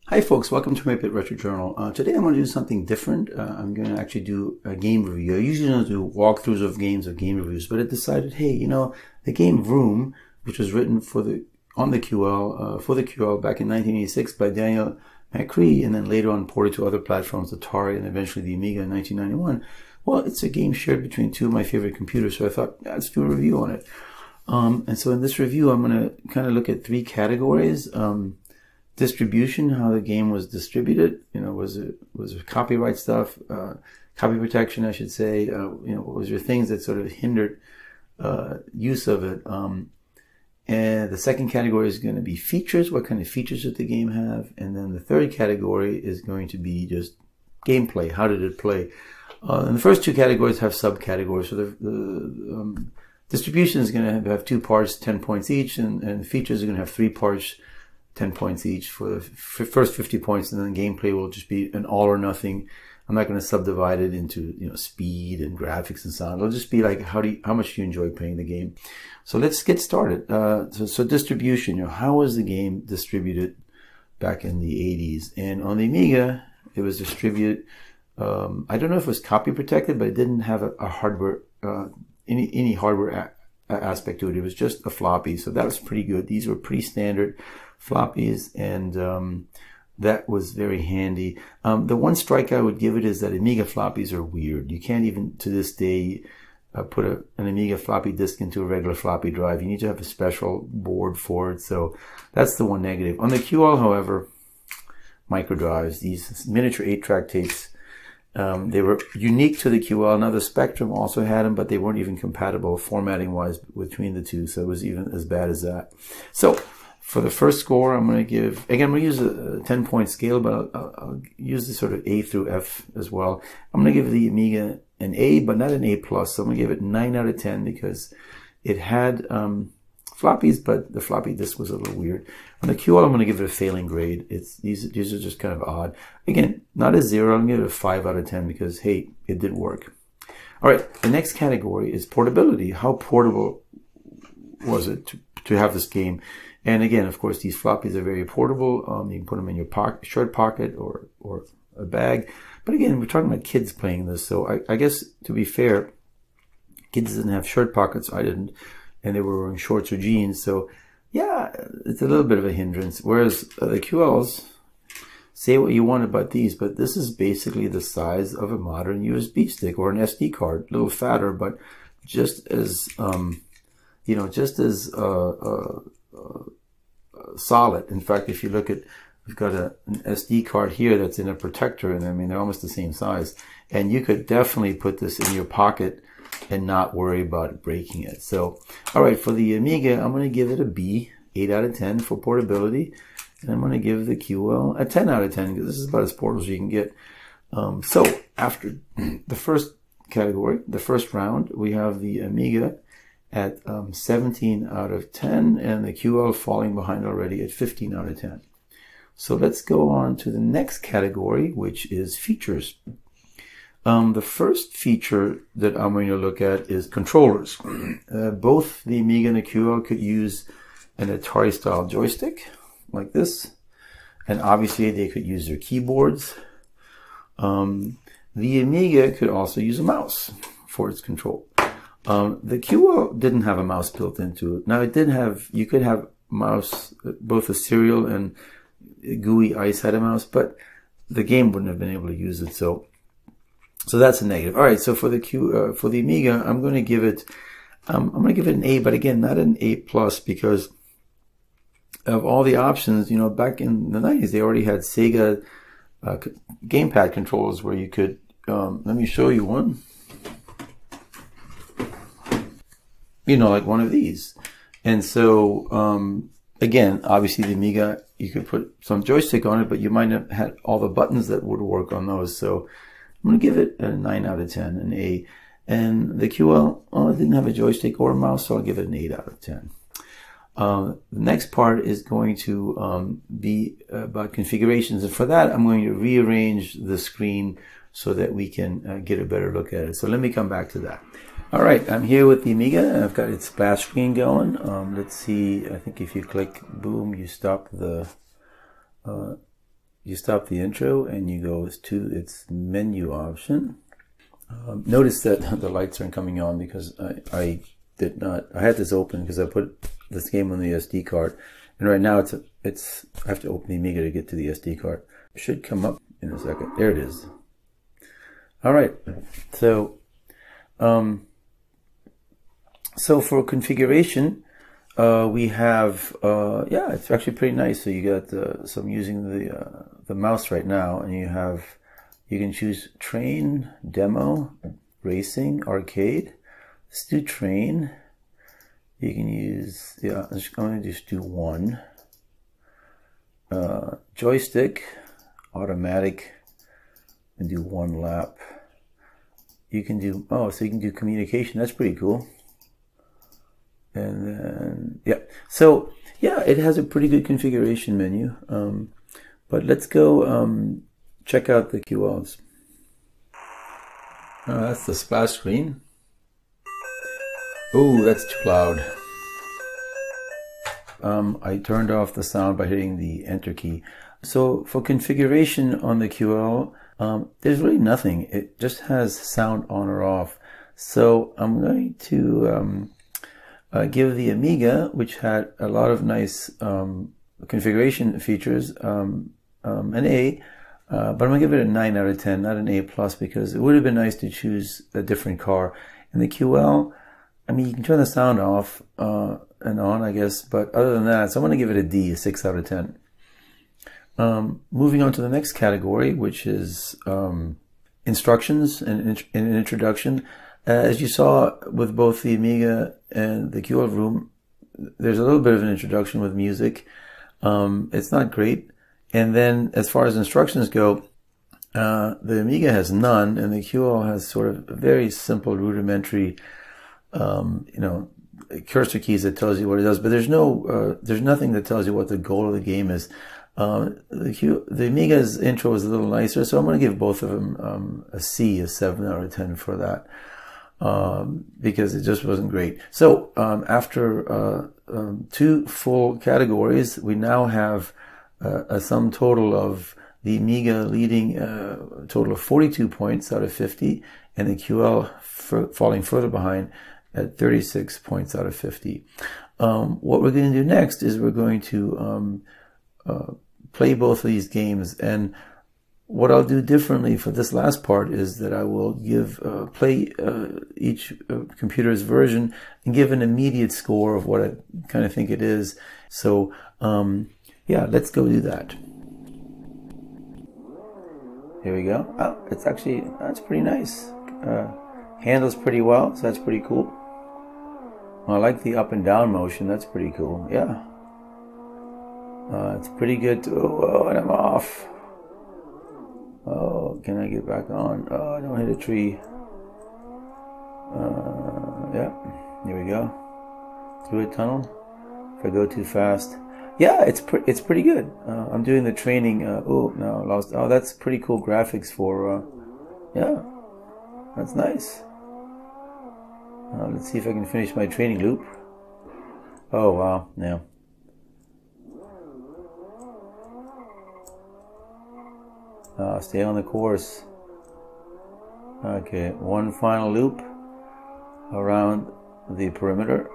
Hi folks, welcome to my Pit Retro Journal. Today I'm going to do something different. I'm going to actually do a game review. I usually don't do walkthroughs of games or game reviews, but I decided, hey, you know, the game Vroom, which was written for the QL back in 1986 by Daniel McCree, and then later on ported to other platforms, Atari and eventually the Amiga in 1991. Well, it's a game shared between two of my favorite computers, so I thought, let's do a review on it. And so in this review, I'm going to kind of look at three categories. Distribution, how the game was distributed, you know, was it copyright stuff, copy protection, I should say, you know, was there things that sort of hindered use of it. And the second category is going to be features, what kind of features did the game have, and then the third category is going to be just gameplay, how did it play. And the first two categories have subcategories, so the distribution is going to have 2 parts, 10 points each, and features are going to have 3 parts, 10 points each for the first 50 points, and then gameplay will just be an all or nothing. I'm not going to subdivide it into, you know, speed and graphics and sound. It'll just be like how much do you enjoy playing the game. So let's get started. So distribution, you know, how was the game distributed back in the 80s? And on the Amiga, it was distributed. I don't know if it was copy protected, but it didn't have a hardware any hardware aspect to it. It was just a floppy, so that was pretty good. These were pretty standard floppies, and that was very handy. The one strike I would give it is that Amiga floppies are weird. You can't even to this day put an Amiga floppy disk into a regular floppy drive. You need to have a special board for it, so that's the one negative. On the QL, however, micro drives, these miniature 8-track tapes, they were unique to the QL. Now the Spectrum also had them, but they weren't even compatible formatting wise between the two, so it was even as bad as that. So for the first score, I'm going to give, again, I'm going to use a 10-point scale, but I'll use the sort of A through F as well. I'm going to give the Amiga an A, but not an A+. So I'm going to give it 9 out of 10 because it had floppies, but the floppy disk was a little weird. On the QL, I'm going to give it a failing grade. These are just kind of odd. Again, not a 0. I'm going to give it a 5 out of 10 because, hey, it did work. All right, the next category is portability. How portable was it to have this game? And again, of course, these floppies are very portable. You can put them in your shirt pocket or a bag. But again, we're talking about kids playing this. So I guess, to be fair, kids didn't have shirt pockets. I didn't. And they were wearing shorts or jeans. So yeah, it's a little bit of a hindrance. Whereas the QLs, say what you want about these, but this is basically the size of a modern USB stick or an SD card. A little fatter, but just as, you know, just as solid. In fact, if you look at, we've got an SD card here that's in a protector, and I mean, they're almost the same size. And you could definitely put this in your pocket and not worry about breaking it. So, all right, for the Amiga, I'm going to give it a B, 8 out of 10 for portability. And I'm going to give the QL a 10 out of 10 because this is about as portable as you can get. So after the first category, the first round, we have the Amiga at 17 out of 10 and the QL falling behind already at 15 out of 10. So let's go on to the next category, which is features. The first feature that I'm going to look at is controllers. Both the Amiga and the QL could use an Atari style joystick like this, and obviously they could use their keyboards. The Amiga could also use a mouse for its control. The QL didn't have a mouse built into it. Now it did have, you could have mouse, both a serial and GUI ICE had a mouse, but the game wouldn't have been able to use it. So that's a negative. All right. So for the for the Amiga, I'm going to give it, I'm going to give it an A, but again, not an A+, because of all the options, you know, back in the 90s, they already had Sega gamepad controllers where you could, let me show you one. You know, like one of these. And so, again, obviously the Amiga, you could put some joystick on it, but you might have had all the buttons that would work on those. So I'm going to give it a 9 out of 10, an A. And the QL, well, it didn't have a joystick or a mouse, so I'll give it an 8 out of 10. The next part is going to be about configurations. And for that, I'm going to rearrange the screen so that we can get a better look at it. So let me come back to that. All right, I'm here with the Amiga. I've got its splash screen going. Let's see, I think if you click boom, you stop the you stop the intro and you go to its menu option. Notice that the lights aren't coming on because I had this open because I put this game on the SD card, and right now I have to open the Amiga to get to the SD card. It should come up in a second. There it is. All right, so for configuration, we have yeah, it's actually pretty nice. So you got so I'm using the mouse right now, and you can choose train, demo, racing, arcade. Let's do train. You can use, yeah, I'm going to just do one. Joystick, automatic, and do one lap. You can do, oh, so you can do communication. That's pretty cool. And then, yeah. So, yeah, it has a pretty good configuration menu. But let's go check out the QLs. That's the splash screen. Oh, that's too loud. I turned off the sound by hitting the enter key. So for configuration on the QL, there's really nothing. It just has sound on or off. So I'm going to give the Amiga, which had a lot of nice configuration features, an A. But I'm going to give it a 9 out of 10, not an A+, because it would have been nice to choose a different car. In the QL, I mean, you can turn the sound off and on, I guess, but other than that, so I'm going to give it a D, a 6 out of 10. Moving on to the next category, which is instructions and an introduction. As you saw with both the Amiga and the QL Vroom, there's a little bit of an introduction with music. It's not great. And then as far as instructions go, the Amiga has none, and the QL has sort of a very simple, rudimentary, cursor keys that tells you what it does. But there's nothing that tells you what the goal of the game is. The Amiga's intro is a little nicer, so I'm going to give both of them a C, a 7 out of 10 for that, because it just wasn't great. So after 2 full categories, we now have a sum total of the Amiga leading a total of 42 points out of 50, and the QL falling further behind at 36 points out of 50. What we're going to do next is we're going to play both of these games, and what I'll do differently for this last part is that I will play each computer's version and give an immediate score of what I kind of think it is. So yeah, let's go do that. Here we go. Oh, that's pretty nice. Handles pretty well, so that's pretty cool. I like the up and down motion. That's pretty cool. Yeah. It's pretty good. Oh, and I'm off. Oh, can I get back on? Oh, don't hit a tree. Yeah, here we go. Through a tunnel. If I go too fast. Yeah, it's pretty good. I'm doing the training. Oh, no, I lost. Oh, that's pretty cool graphics for. Yeah, that's nice. Let's see if I can finish my training loop. Oh, wow. Yeah. Stay on the course. Okay, one final loop around the perimeter.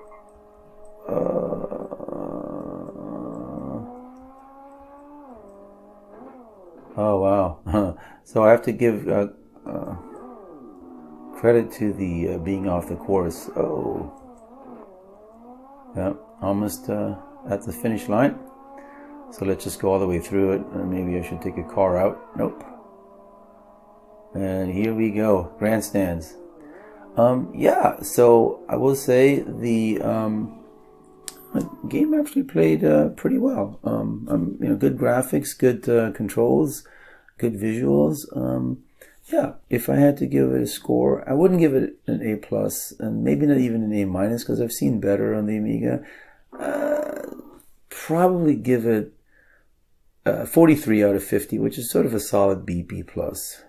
Oh, wow. So I have to give credit to the being off the course. Oh. Yeah, almost at the finish line. So let's just go all the way through it. Maybe I should take a car out. Nope. And here we go. Grandstands. Yeah, so I will say the game actually played pretty well. Good graphics, good controls, good visuals. Yeah, if I had to give it a score, I wouldn't give it an A+, and maybe not even an A-, because I've seen better on the Amiga. Probably give it 43 out of 50, which is sort of a solid B+.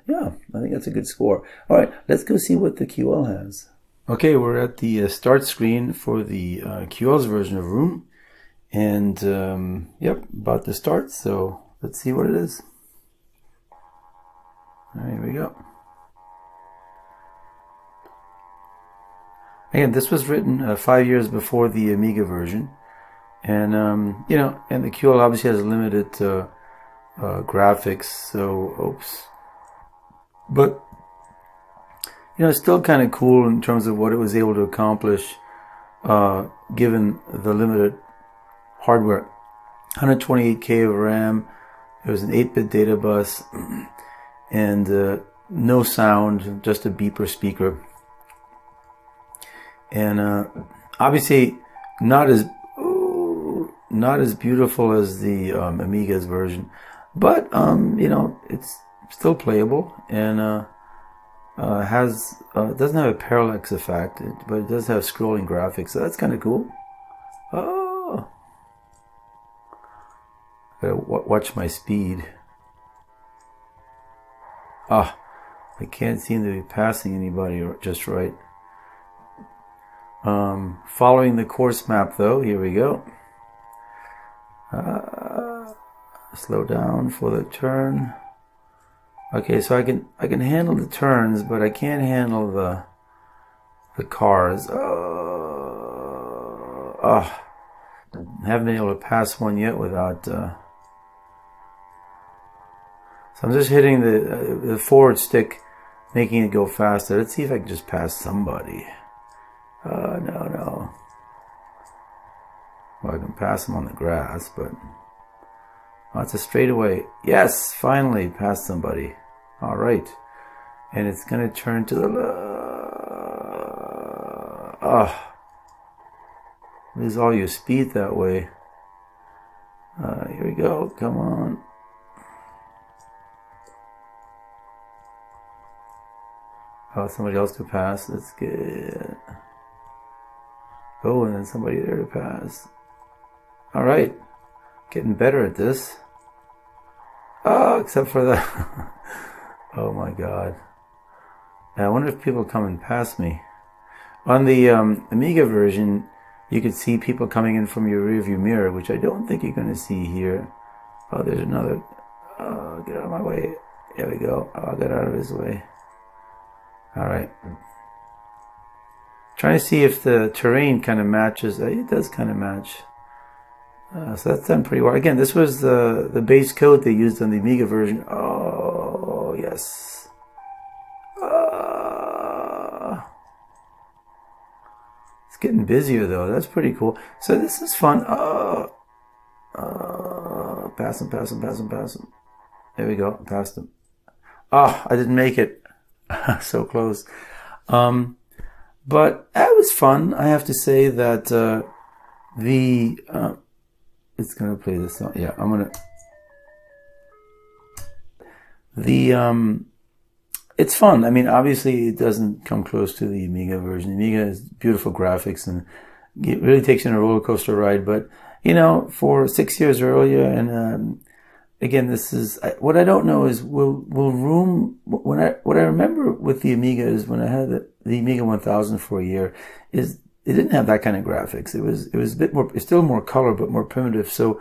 Yeah, I think that's a good score. All right, let's go see what the QL has. Okay, we're at the start screen for the QL's version of Vroom. And, yep, about to start, so let's see what it is. There we go. Again, this was written 5 years before the Amiga version, and you know, and the QL obviously has limited graphics. So, oops, but you know, it's still kind of cool in terms of what it was able to accomplish, given the limited hardware. 128K of RAM. It was an 8-bit data bus, and no sound, just a beeper speaker. And obviously not as beautiful as the Amiga's version, but you know, it's still playable, and doesn't have a parallax effect, but it does have scrolling graphics, so that's kind of cool. Oh, gotta watch my speed. Ah, I can't seem to be passing anybody just right. Following the course map though, here we go. Slow down for the turn. Okay, so I can handle the turns, but I can't handle the cars. I haven't been able to pass one yet without. So I'm just hitting the forward stick, making it go faster. Let's see if I can just pass somebody. No. Well, I can pass them on the grass, but it's a straightaway. Yes, finally passed somebody. All right, and it's gonna turn to the left. Lose all your speed that way. Here we go. Come on. Oh, somebody else to pass. That's good. Oh, and then somebody there to pass. All right, getting better at this. Oh, except for the. Oh my God. I wonder if people come and pass me. On the Amiga version, you could see people coming in from your rearview mirror, which I don't think you're going to see here. Oh, there's another. Oh, get out of my way. There we go. I'll get out of his way. All right. Trying to see if the terrain kind of matches. It does kind of match. So that's done pretty well. Again, this was the base code they used on the Amiga version. Oh, yes. It's getting busier, though. That's pretty cool. So this is fun. Pass him. There we go. Passed him. I didn't make it. So close. But that was fun. I have to say that it's gonna play this song. Yeah, I'm gonna. It's fun. I mean, obviously, it doesn't come close to the Amiga version. The Amiga has beautiful graphics and it really takes you on a roller coaster ride. But you know, for 6 years earlier, and again, this is what I don't know is will Vroom. What I remember with the Amiga is when I had the Amiga 1000 for a year, is it didn't have that kind of graphics. It was a bit more. It's still more color, but more primitive. So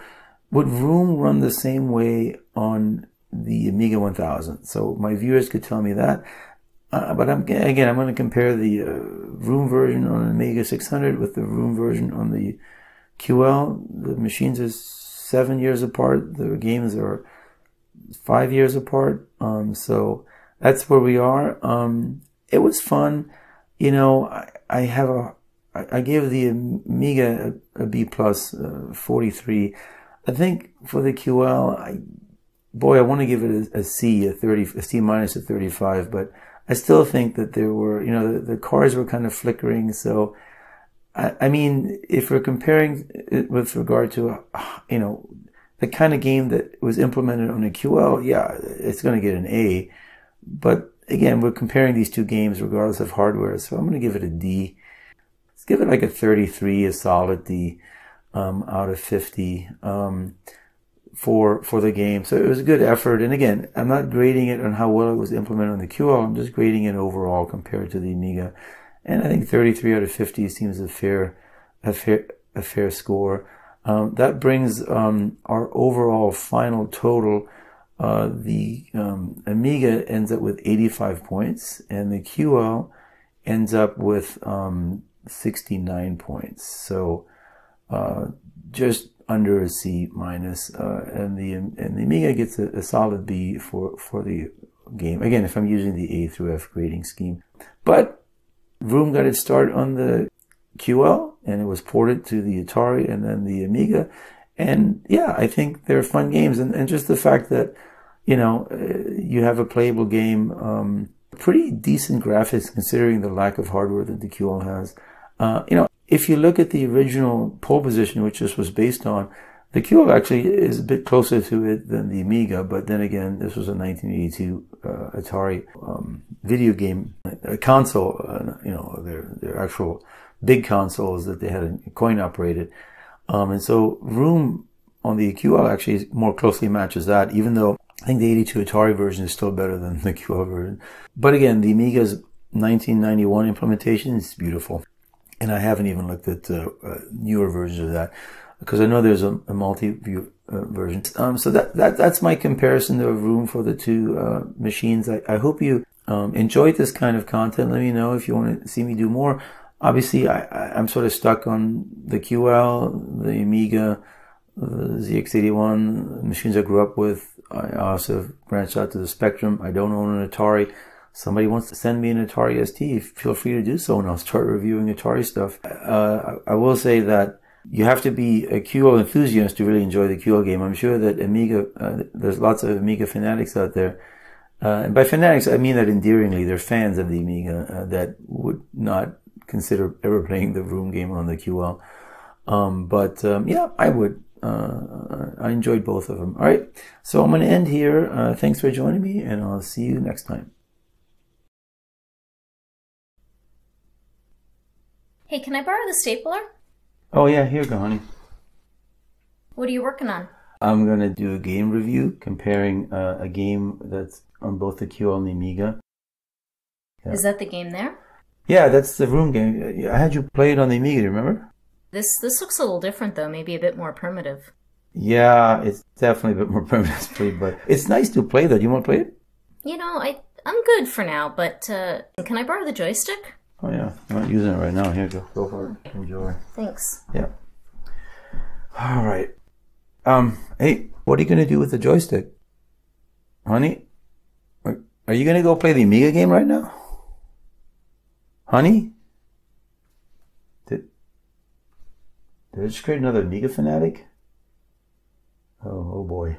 would Vroom run the same way on the Amiga 1000? So my viewers could tell me that. But I'm going to compare the Vroom version on an Amiga 600 with the Vroom version on the QL. The machines are 7 years apart. The games are 5 years apart. So that's where we are. It was fun. You know, I gave the Amiga a B plus 43. I think for the QL, I want to give it a C, a C minus a 35. But I still think that there were, you know, the cars were kind of flickering. So, I mean, if we're comparing it with regard to, you know, the kind of game that was implemented on a QL, yeah, it's going to get an A. But again, we're comparing these two games regardless of hardware. So I'm going to give it a D. Let's give it like a 33, a solid D out of 50 for the game. So it was a good effort. And again, I'm not grading it on how well it was implemented on the QL. I'm just grading it overall compared to the Amiga. And I think 33 out of 50 seems a fair score. That brings our overall final total the Amiga ends up with 85 points, and the QL ends up with 69 points. So just under a C minus, and the Amiga gets a solid B for the game. Again, if I'm using the A through F grading scheme. But Vroom got its start on the QL, and it was ported to the Atari and then the Amiga. And yeah, I think they're fun games. And just the fact that, you know, you have a playable game, pretty decent graphics considering the lack of hardware that the QL has. You know, if you look at the original pole position, which this was based on, the QL actually is a bit closer to it than the Amiga, but then again, this was a 1982 Atari video game console. You know, their actual big consoles that they had coin operated, and so Vroom on the QL actually more closely matches that. Even though I think the 82 Atari version is still better than the QL version, but again, the Amiga's 1991 implementation is beautiful, and I haven't even looked at newer versions of that, because I know there's a multi-view version. So that's my comparison to Vroom for the two machines. I hope you enjoyed this kind of content. Let me know if you want to see me do more. Obviously, I'm sort of stuck on the QL, the Amiga, the ZX81, machines I grew up with. I also branched out to the Spectrum. I don't own an Atari. Somebody wants to send me an Atari ST, feel free to do so, and I'll start reviewing Atari stuff. I will say that you have to be a QL enthusiast to really enjoy the QL game. I'm sure that Amiga, there's lots of Amiga fanatics out there. And by fanatics, I mean that endearingly. They're fans of the Amiga that would not consider ever playing the Vroom game on the QL. Yeah, I would. I enjoyed both of them. All right, so I'm going to end here. Thanks for joining me, and I'll see you next time. Hey, can I borrow the stapler? Oh yeah, here you go, honey. What are you working on? I'm going to do a game review comparing a game that's on both the QL and the Amiga. Yeah. Is that the game there? Yeah, that's the Vroom game. I had you play it on the Amiga, do you remember? This looks a little different, though. Maybe a bit more primitive. Yeah, it's definitely a bit more primitive, but it's nice to play that. You want to play it? You know, I'm good for now, but can I borrow the joystick? Oh yeah, I'm not using it right now. Here, go for it. Enjoy. Thanks. Yeah. All right. Hey, what are you going to do with the joystick? Honey? Are you going to go play the Amiga game right now? Honey? Did I just create another Amiga fanatic? Oh boy.